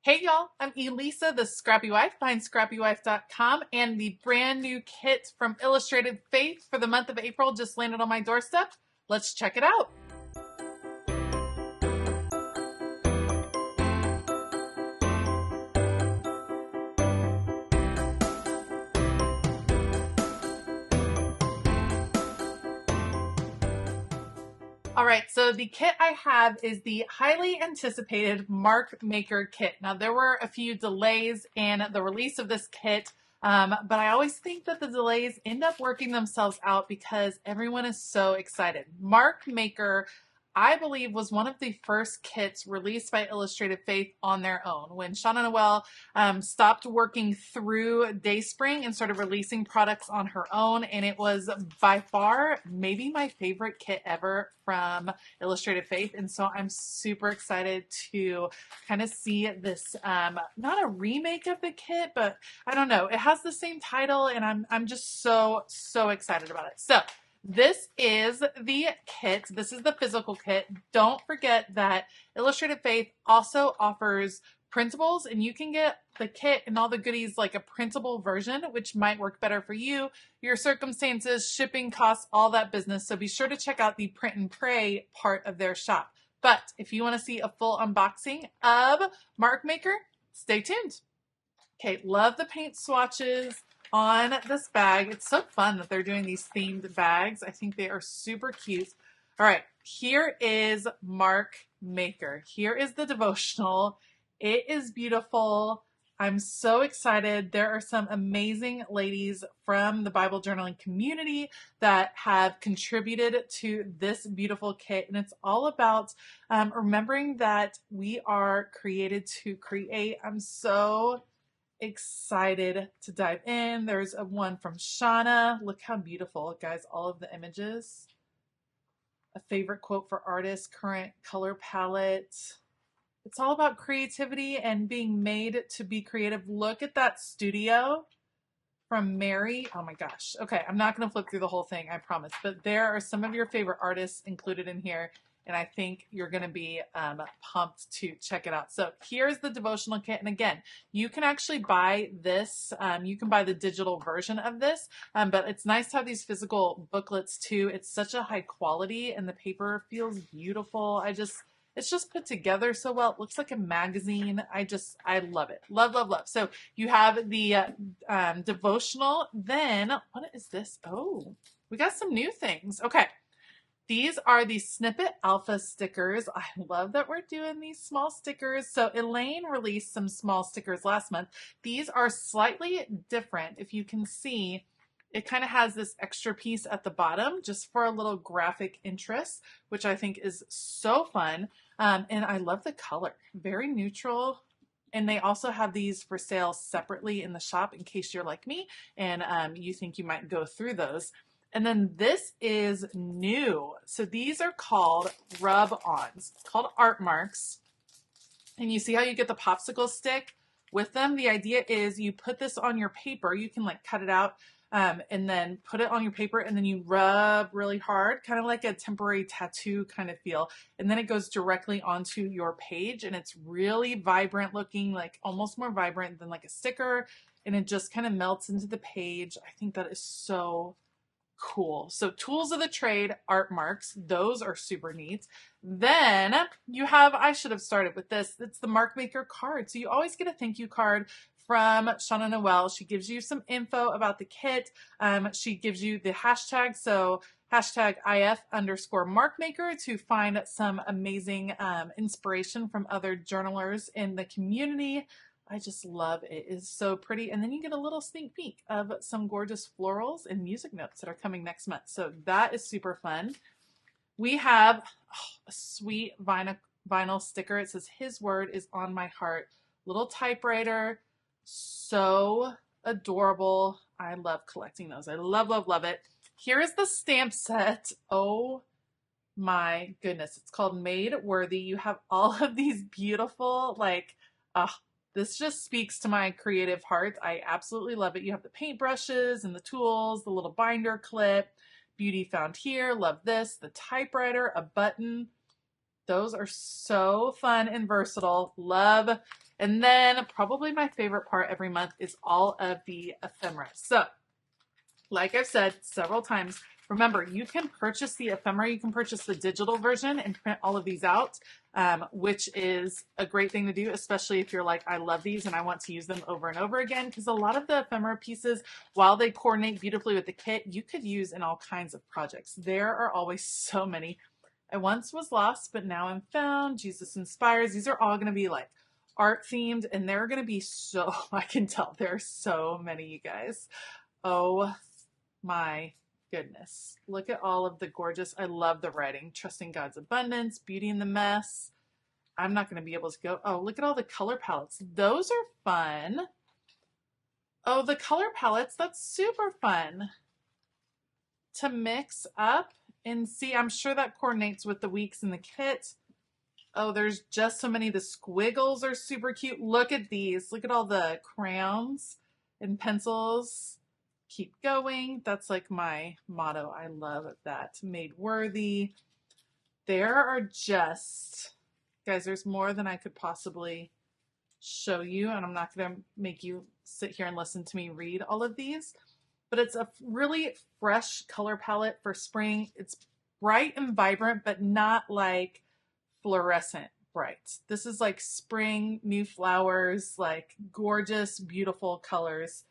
Hey y'all, I'm Elisa, the Scrappy Wife behind ScrappyWife.com, and the brand new kit from Illustrated Faith for the month of April just landed on my doorstep. Let's check it out. All right, so the kit I have is the highly anticipated Mark Maker kit. Now, there were a few delays in the release of this kit, but I always think that the delays end up working themselves out because everyone is so excited. Mark Maker, I believe, was one of the first kits released by Illustrated Faith on their own. When Shauna Noel stopped working through Dayspring and started releasing products on her own, and it was by far maybe my favorite kit ever from Illustrated Faith. And so I'm super excited to kind of see this, not a remake of the kit, but I don't know, it has the same title, and I'm just so excited about it. So this is the kit. This is the physical kit. Don't forget that Illustrated Faith also offers printables, and you can get the kit and all the goodies like a printable version, which might work better for you, your circumstances, shipping costs, all that business. So be sure to check out the print and pray part of their shop. But if you want to see a full unboxing of Mark Maker, stay tuned. Okay, love the paint swatches on this bag. It's so fun that they're doing these themed bags. I think they are super cute. All right, here is Mark Maker. Here is the devotional. It is beautiful. I'm so excited. There are some amazing ladies from the Bible journaling community that have contributed to this beautiful kit. And it's all about remembering that we are created to create. I'm so excited to dive in. There's a one from Shauna. Look how beautiful, guys, all of the images. A favorite quote for artists, current color palette. It's all about creativity and being made to be creative. Look at that studio from Mary. Oh my gosh. Okay, I'm not going to flip through the whole thing, I promise. But there are some of your favorite artists included in here, and I think you're going to be pumped to check it out. So here's the devotional kit. And again, you can actually buy this. You can buy the digital version of this, but it's nice to have these physical booklets too. It's such a high quality, and the paper feels beautiful. It's just put together so well. It looks like a magazine. I love it. Love, love, love. So you have the devotional. Then, what is this? Oh, we got some new things. Okay. These are the Snippet Alpha stickers. I love that we're doing these small stickers. So Elaine released some small stickers last month. These are slightly different. If you can see, it kind of has this extra piece at the bottom just for a little graphic interest, which I think is so fun. And I love the color, very neutral. And they also have these for sale separately in the shop in case you're like me and you think you might go through those. And then this is new. So these are called rub-ons. It's called art marks. And you see how you get the popsicle stick with them? The idea is you put this on your paper. You can like cut it out and then put it on your paper, and then you rub really hard, kind of like a temporary tattoo kind of feel. And then it goes directly onto your page, and it's really vibrant looking, like almost more vibrant than like a sticker. And it just kind of melts into the page. I think that is so cool. So tools of the trade, art marks, those are super neat. Then you have, I should have started with this, it's the Mark Maker card. So you always get a thank you card from Shauna Noel. She gives you some info about the kit. She gives you the hashtag, so hashtag IF_MarkMaker to find some amazing inspiration from other journalers in the community. I just love it. It is so pretty. And then you get a little sneak peek of some gorgeous florals and music notes that are coming next month. So that is super fun. We have a sweet vinyl sticker. It says, "His word is on my heart." Little typewriter. So adorable. I love collecting those. I love, love, love it. Here is the stamp set. Oh my goodness. It's called Made Worthy. You have all of these beautiful, like, this just speaks to my creative heart. I absolutely love it. You have the paintbrushes and the tools, the little binder clip, beauty found here. Love this. The typewriter, a button. Those are so fun and versatile. Love And then probably my favorite part every month is all of the ephemera. So like I've said several times, remember, you can purchase the ephemera, you can purchase the digital version and print all of these out, which is a great thing to do, especially if you're like, I love these and I want to use them over and over again, because a lot of the ephemera pieces, while they coordinate beautifully with the kit, you could use in all kinds of projects. There are always so many. I once was lost, but now I'm found. Jesus inspires. These are all going to be like art themed, and they're going to be so, I can tell there are so many, you guys. Oh my goodness. Look at all of the gorgeous, I love the writing. Trusting God's abundance, beauty in the mess. I'm not going to be able to go. Oh, look at all the color palettes. Those are fun. Oh, the color palettes, that's super fun to mix up and see. I'm sure that coordinates with the weeks in the kit. Oh, there's just so many. The squiggles are super cute. Look at these. Look at all the crayons and pencils. Keep going. That's like my motto. I love that. Made worthy. There are just, guys, there's more than I could possibly show you, and I'm not going to make you sit here and listen to me read all of these, but it's a really fresh color palette for spring. It's bright and vibrant, but not like fluorescent bright. This is like spring, new flowers, like gorgeous, beautiful colors.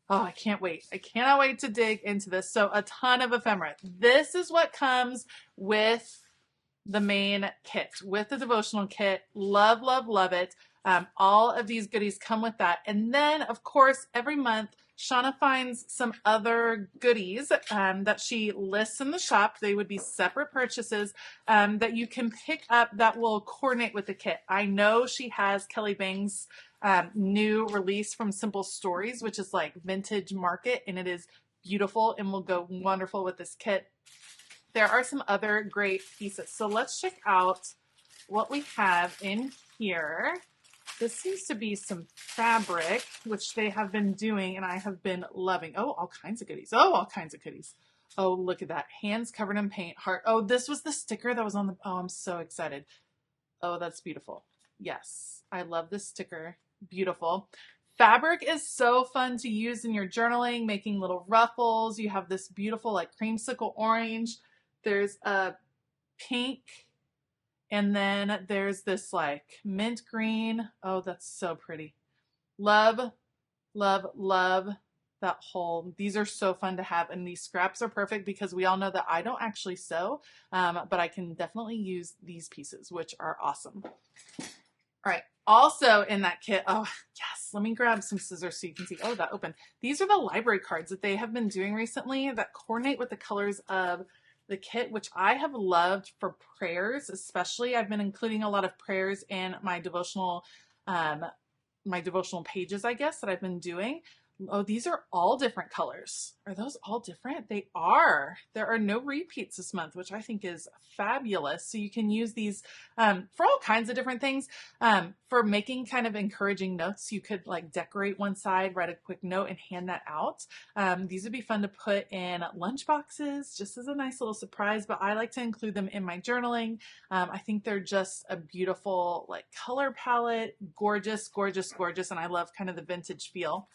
Oh, I can't wait. I cannot wait to dig into this. So a ton of ephemera. This is what comes with the main kit, with the devotional kit. Love, love, love it. All of these goodies come with that. And then, of course, every month, Shauna finds some other goodies that she lists in the shop. They would be separate purchases that you can pick up that will coordinate with the kit. I know she has Kelly Bang's new release from Simple Stories, which is like vintage market, and it is beautiful and will go wonderful with this kit. There are some other great pieces. So let's check out what we have in here. This seems to be some fabric, which they have been doing and I have been loving. Oh, all kinds of goodies. Oh, all kinds of goodies. Oh, look at that. Hands covered in paint, heart. Oh, this was the sticker that was on the, oh, I'm so excited. Oh, that's beautiful. Yes, I love this sticker. Beautiful. Fabric is so fun to use in your journaling, making little ruffles. You have this beautiful like creamsicle orange. There's a pink, and then there's this like mint green. Oh, that's so pretty. Love, love, love that whole. These are so fun to have, and these scraps are perfect because we all know that I don't actually sew, but I can definitely use these pieces, which are awesome. All right. Also in that kit, oh yes, let me grab some scissors so you can see. Oh, that opened. These are the library cards that they have been doing recently that coordinate with the colors of the kit, which I have loved for prayers, especially. I've been including a lot of prayers in my devotional pages, I guess, that I've been doing. Oh, these are all different colors. Are those all different? They are. There are no repeats this month, which I think is fabulous. So you can use these for all kinds of different things. For making kind of encouraging notes, you could like decorate one side, write a quick note, and hand that out. These would be fun to put in lunch boxes, just as a nice little surprise, but I like to include them in my journaling. I think they're just a beautiful like color palette, gorgeous, gorgeous, gorgeous, and I love kind of the vintage feel.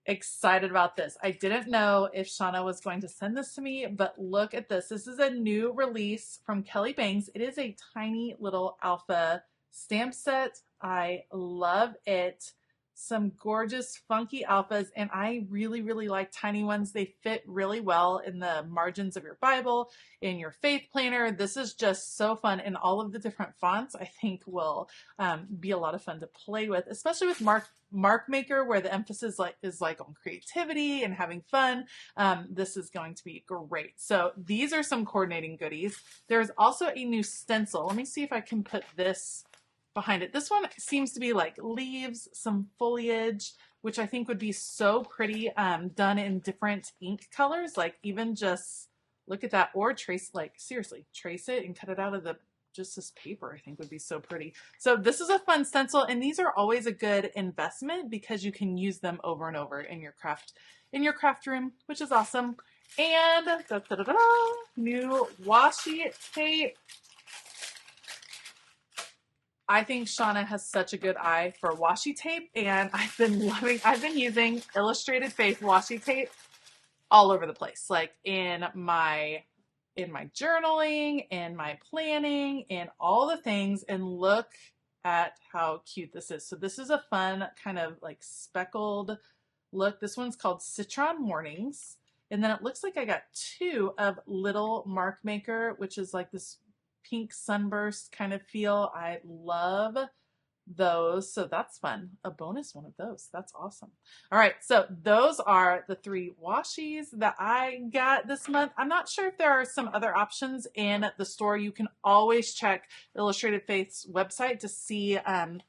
Excited about this. I didn't know if Shauna was going to send this to me, but look at this. This is a new release from Kelly Bangs. It is a tiny little alpha stamp set. I love it. Some gorgeous funky alphas, and I really, really like tiny ones. They fit really well in the margins of your Bible, in your faith planner. This is just so fun, and all of the different fonts I think will be a lot of fun to play with, especially with Mark Maker, where the emphasis is like on creativity and having fun. This is going to be great. So these are some coordinating goodies. There's also a new stencil. Let me see if I can put this behind it. This one seems to be like leaves, some foliage, which I think would be so pretty, done in different ink colors. Like even just look at that, or trace, like seriously, trace it and cut it out of the just this paper. I think would be so pretty. So this is a fun stencil, and these are always a good investment because you can use them over and over in your craft room, which is awesome. And new washi tape. I think Shauna has such a good eye for washi tape, and I've been using Illustrated Faith washi tape all over the place, like in my journaling, in my planning, in all the things. And look at how cute this is. So this is a fun kind of like speckled look. This one's called Citron Mornings. And then it looks like I got two of Little Mark Maker, which is like this pink sunburst kind of feel. I love those. So that's fun. A bonus one of those. That's awesome. All right. So those are the 3 washies that I got this month. I'm not sure if there are some other options in the store. You can always check Illustrated Faith's website to see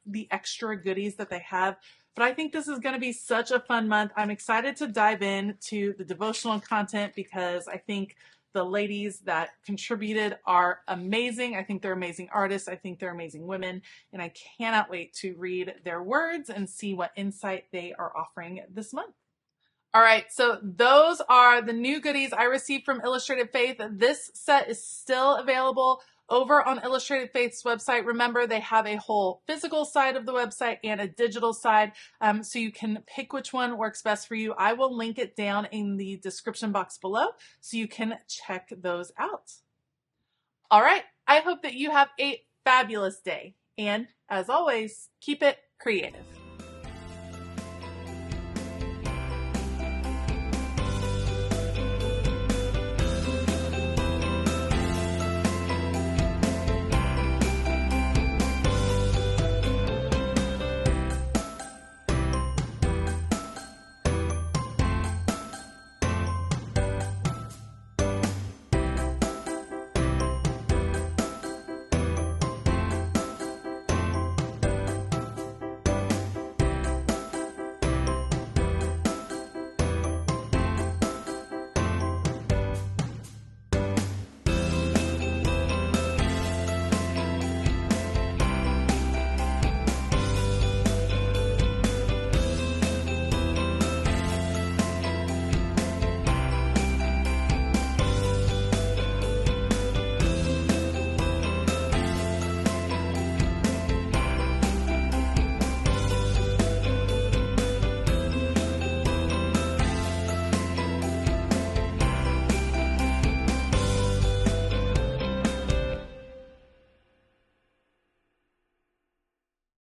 the extra goodies that they have. But I think this is going to be such a fun month. I'm excited to dive into the devotional content because I think the ladies that contributed are amazing. I think they're amazing artists. I think they're amazing women. And I cannot wait to read their words and see what insight they are offering this month. All right, so those are the new goodies I received from Illustrated Faith. This set is still available over on Illustrated Faith's website. Remember, they have a whole physical side of the website and a digital side, so you can pick which one works best for you. I will link it down in the description box below so you can check those out. All right, I hope that you have a fabulous day. And as always, keep it creative.